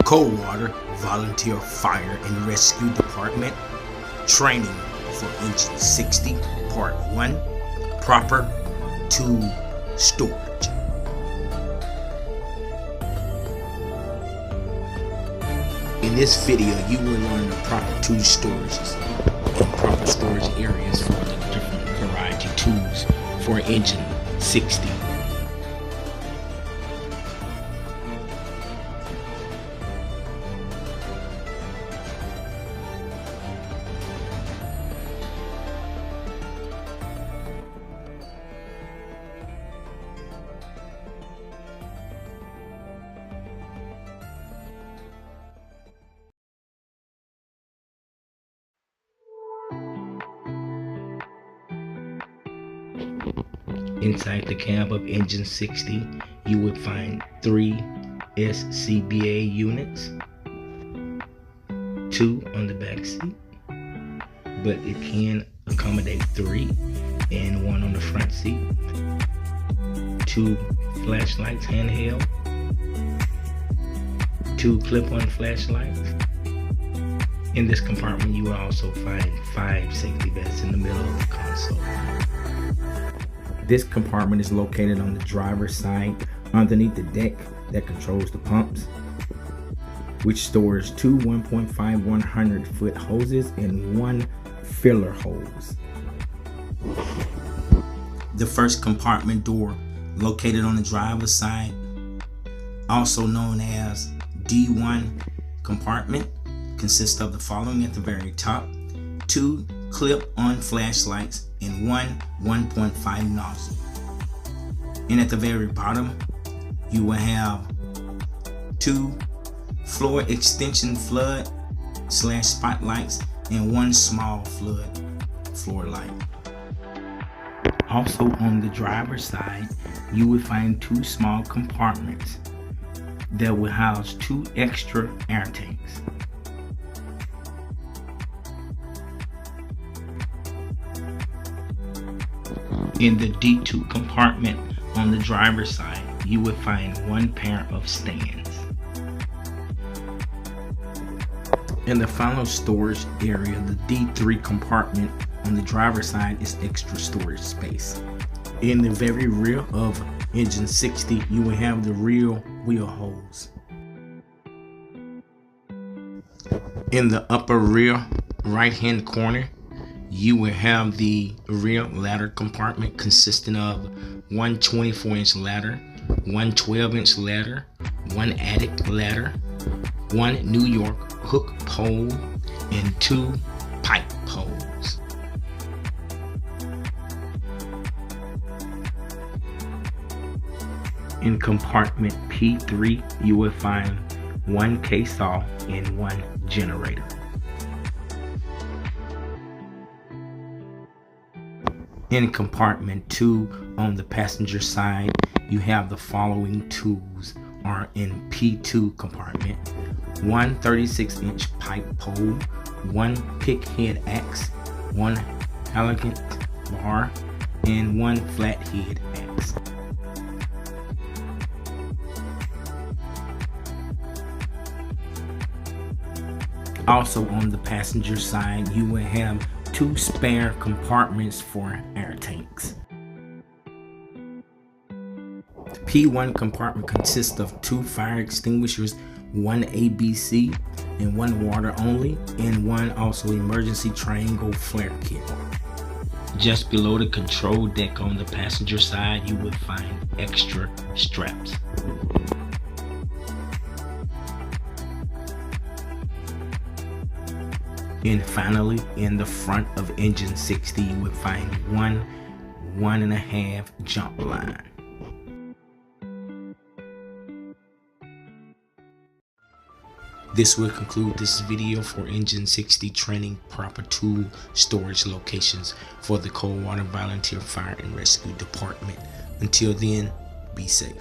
Coldwater Volunteer Fire and Rescue Department Training for Engine 60 Part 1 Proper Tool Storage. In this video, you will learn the proper tool storages and proper storage areas for the different variety tools for Engine 60. Inside the cab of Engine 60, you would find 3 SCBA units, 2 on the back seat, but it can accommodate 3, and 1 on the front seat, 2 flashlights handheld, 2 clip-on flashlights. In this compartment, you will also find 5 safety vests in the middle of the console. This compartment is located on the driver's side underneath the deck that controls the pumps, which stores 2 1.5 100-foot hoses and 1 filler hose. The first compartment door, located on the driver's side, also known as D1 compartment, consists of the following at the very top: 2 clip-on flashlights and 1 1.5 nozzle. And at the very bottom, you will have 2 floor extension flood / spotlights and 1 small floor light. Also on the driver's side, you will find 2 small compartments that will house 2 extra air tanks. In the D2 compartment on the driver's side, you will find 1 pair of stands. In the final storage area, the D3 compartment on the driver's side is extra storage space. In the very rear of Engine 60, you will have the rear wheel hose. In the upper rear right-hand corner, you will have the rear ladder compartment consisting of 1 24-inch ladder, 1 12-inch ladder, 1 attic ladder, 1 New York hook pole, and 2 pipe poles. In compartment P3, you will find 1 K-saw and 1 generator. In compartment 2 on the passenger side, you have the following tools are in P2 compartment: 1 36-inch pipe pole, 1 pick head axe, 1 elegant bar, and 1 flat head axe. Also on the passenger side, you will have 2 spare compartments for air tanks. The P1 compartment consists of 2 fire extinguishers, 1 ABC and 1 water only, and 1 also emergency triangle flare kit. Just below the control deck on the passenger side, you will find extra straps. And finally, in the front of Engine 60, you will find 1 1.5 jump line. This will conclude this video for Engine 60 training proper tool storage locations for the Coldwater Volunteer Fire and Rescue Department. Until then, be safe.